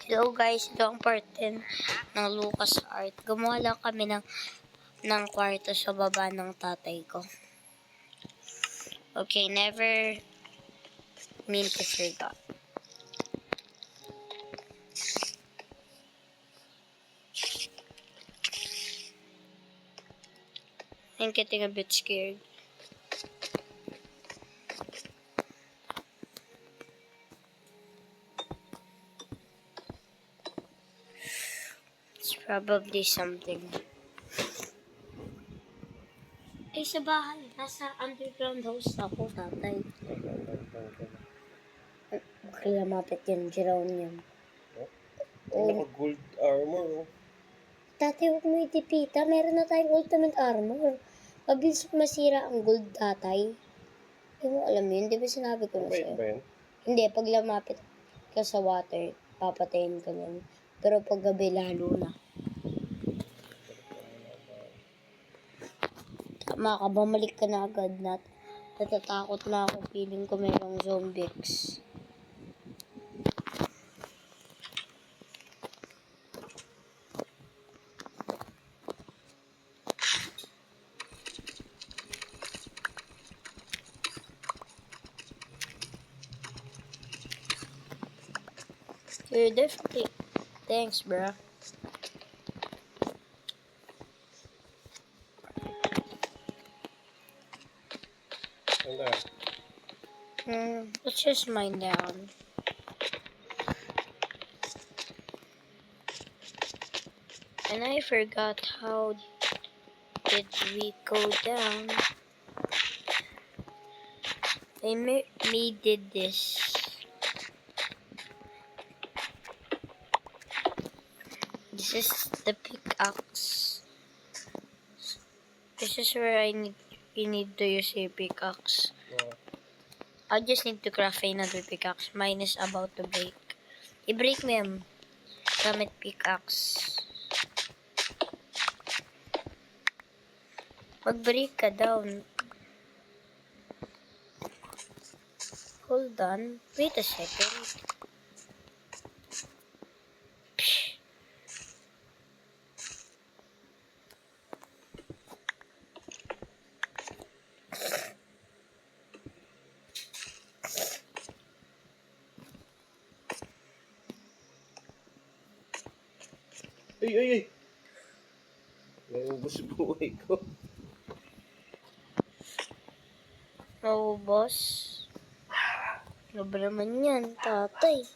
Hello guys, ito ang part 10 ng Lucas Art. Gumawa lang kami ng kwarto sa baba ng tatay ko. Okay, never mean to forget. I'm getting a bit scared. It's probably something. Ay, sa bahay. Nasa underground house ako, tatay. Kaya mapit yun, Jerome yun. Naka-gold armor, oh. Tatay, huwag mo itipita. Meron na tayong ultimate armor. Mabilis masira ang gold, tatay. Hindi mo alam yun. Di ba sinabi ko na sa'yo? Ba yan? Hindi, pag lumapit ka sa water, papatayin ka niyan. Pero pag gabi, lalo na. Tama ka, bumalik ka na agad. Natatakot na ako. Feeling ko mayroong zombies. You're definitely... Thanks, bro. Let's just mine down. And I forgot how did we go down. Me did this. This is the pickaxe. This is where you need to use a pickaxe. I just need to craft another pickaxe. Mine is about to break. I-break mo yan. Gamit pickaxe. Mag-break ka down. Hold on. Wait a second. Ay! Naubos buhay ko. Naubos. Ano ba naman yan, tatay?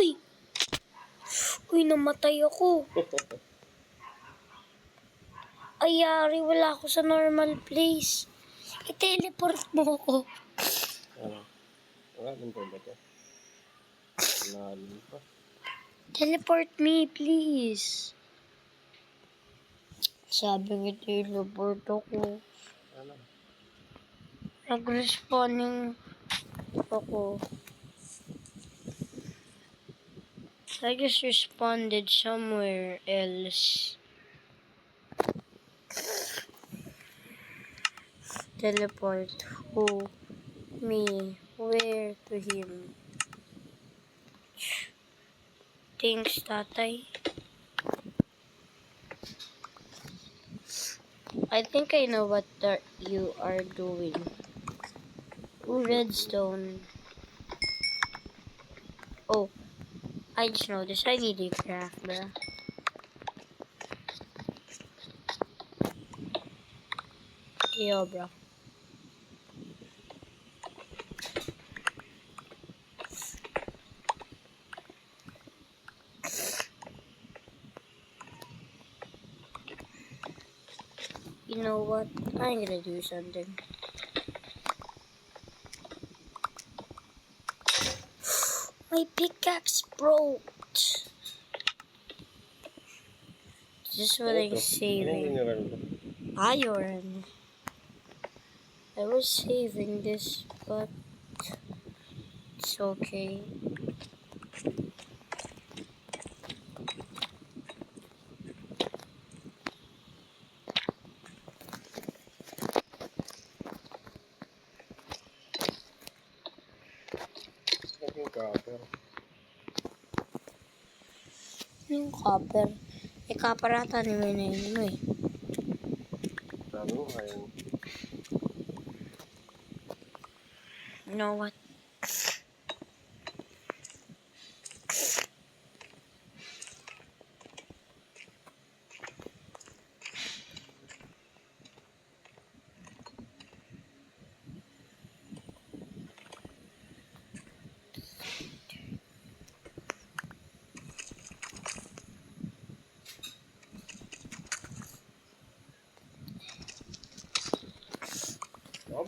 Uy! Uy, namatay ako. Ay, yari, wala ako sa normal place. I-teleport mo ako. Wala ba ito? Lalim pa. Teleport me, please. Sabi ko, teleport ako. Ano? Nag-respawning ako. I just responded somewhere else. Teleport. Who? Me. Where to him? Thanks, tatay. I think I know what you are doing. Ooh, redstone. Oh, I just know this. I need a craft, bruh. Yo, bro. You know what? I'm gonna do something. My pickaxe broke. This is what I'm saving. Iron. I was saving this, but it's okay. yung copper? Eh, copper ata ni mo na yun mo eh. Sabi mo, kaya You know what?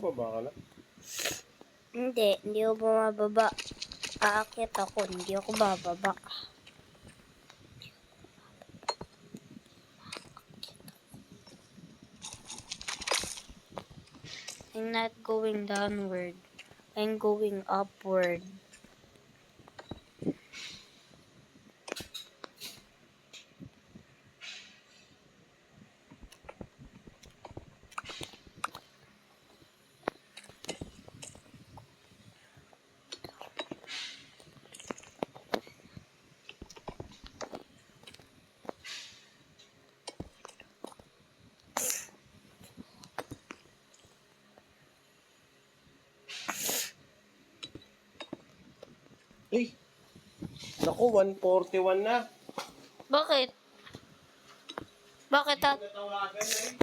baba ka na. Hindi ako bumababa. Aakyat ako, hindi ako bababa. I'm not going downward. I'm going upward. Eh! Naku, 141 na. Bakit? Bakit at? Natawagan eh.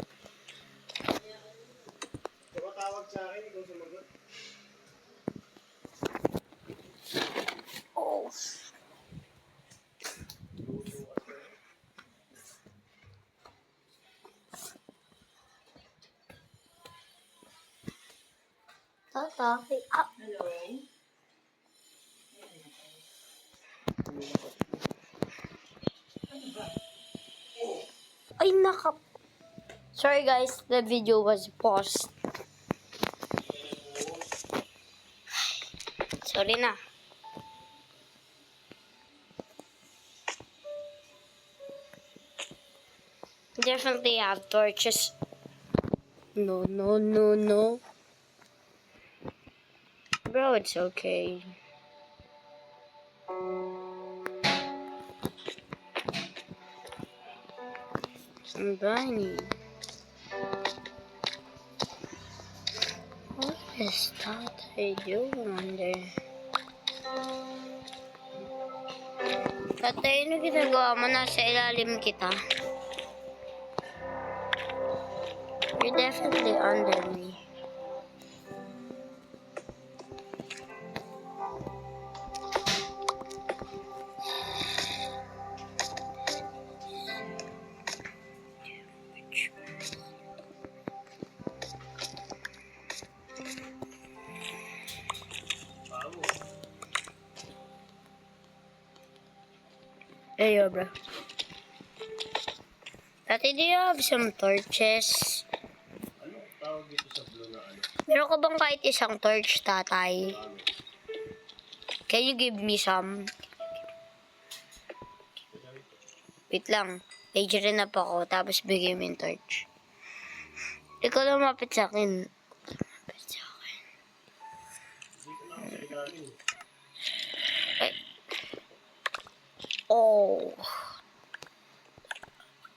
Tumatawag sa akin, ikaw sumagot. Oh. Tatake. Ah. Hello? Ay, naka... Sorry guys, the video was paused. Sorry na. Definitely have torches. No. Bro, it's okay. I'm burning. What is that I do wonder? Tatay, ano ginagawa mo? Nasa ilalim kita. You're definitely under me. Hey, yo, bro. Tati, do you have some torches? Ano tawag dito sa blue na ano? Meron ka bang kahit isang torch, tatay? Can you give me some? Wait lang. Age rin up ako, tapos bigay mo yung torch. Ikaw lumapit sa akin. Lumapit sa akin. Dito na ako sa ilalim. Ay. Oh.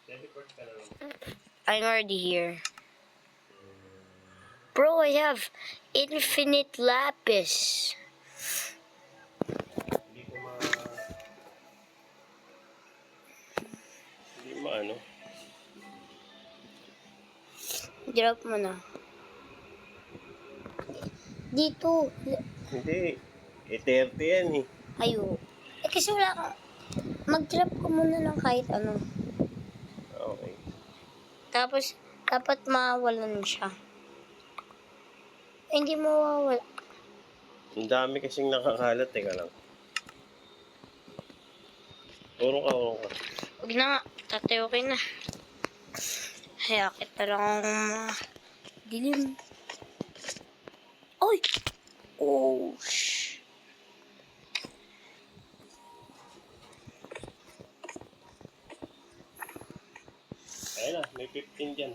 Teleport ka na lang. I'm already here. Bro, I have infinite lapis. Hindi ko Hindi ano. Drop mo na. Dito. Hindi. 30 yan eh. Ayo. Eh kasi wala ka. Mag-drop ka muna ng kahit ano. Okay. Tapos, dapat mawalan siya. Eh, hindi mawawala. Ang dami kasing nakakalat. Teka lang. Urong ka. Huwag na nga. Tatay, okay na. Hayakit na lang ang dilim. Oy! Oh, shh. Ayun na, may 15 dyan.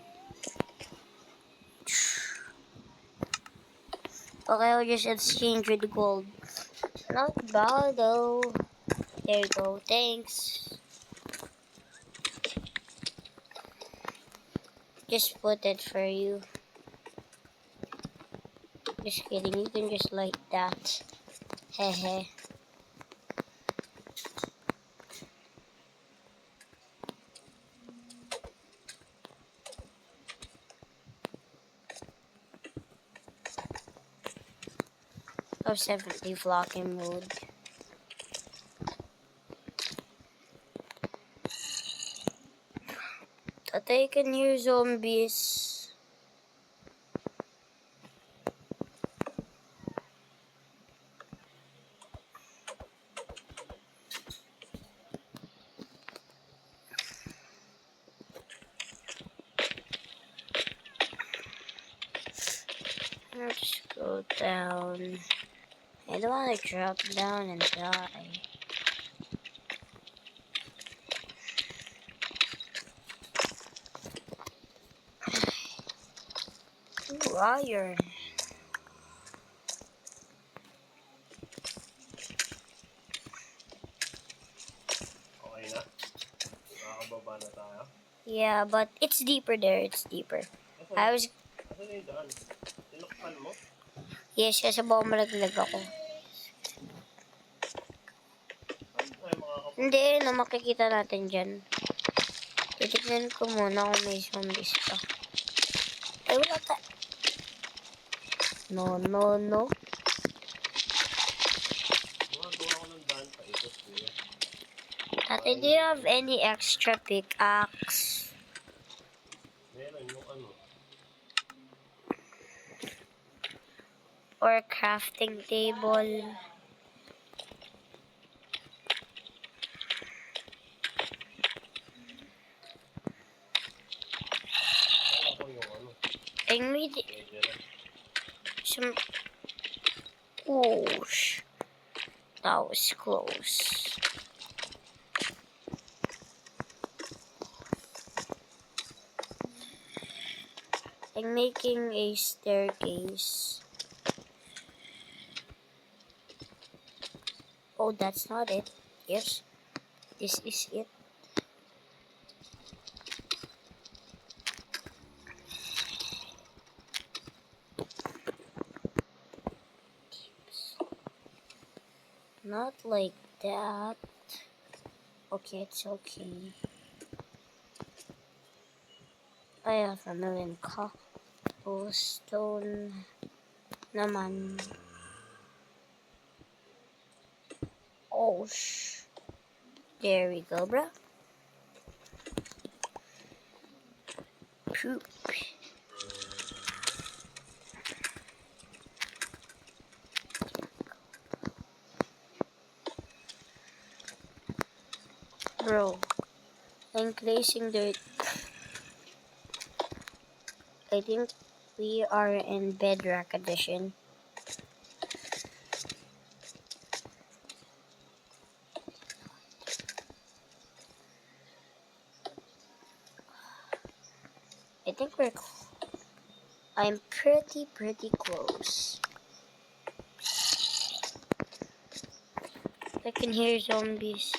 Okay, I'll just exchange with gold. Not bad though. There you go. Thanks. Just put it for you. Just kidding, you can just like that. Hehe. Oh, 70 vlogging mode. Tatay can hear zombies. Let's go down. I don't want to drop down and die. Ooh, iron. Okay na? Nakakababa na tayo? Yeah, but it's deeper there. It's deeper. I was... Asan na yung daan? Tinukpan mo? Yes, kasi baka malaglag ako. Ano tayo makakapag... Hindi, no, makikita natin dyan. Titignan ko muna kung may zombies pa. Ay, wala ta. No. Gumagawa ko ng daan pa ikot, kuya. Ate, do you have any extra pickaxe? Meron yung ano. Or crafting table? Kala ko yung ano. I made Medyo some... Oh, that was close. I'm making a staircase. Oh, that's not it. Yes, this is it. Not like that. Okay, it's okay. I have a million cobblestone naman. Oh, there we go, bro. Poop. Bro, I'm placing dirt. I think we are in Bedrock Edition. I think I'm pretty close. I can hear zombies.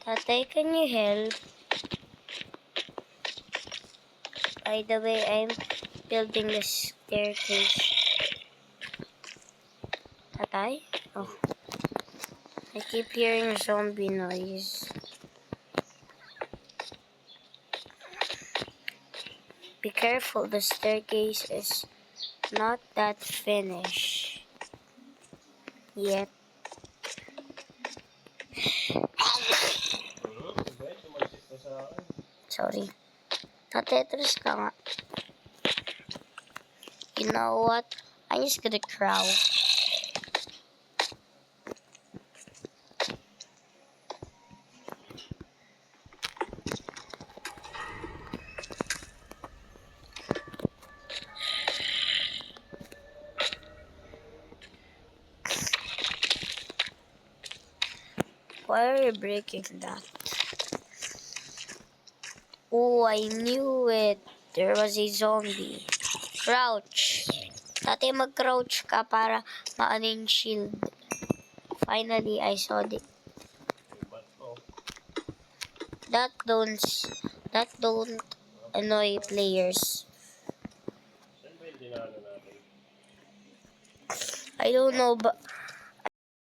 Tatay, can you help? By the way, I'm building the staircase. Tatay? Oh. I keep hearing zombie noise. Be careful, the staircase is not that finished yet. Bet, tumagsik ka sa akin. Sorry. Na-Tetris ka nga. You know what? I'm just gonna crouch. Why are you breaking that? Oh, I knew it. There was a zombie. Crouch. Dati mag-crouch ka para maano yung shield. Finally, I saw it. Ba't to? That don't, Mga annoy players. Saan ba yung dinalo natin? I don't know, but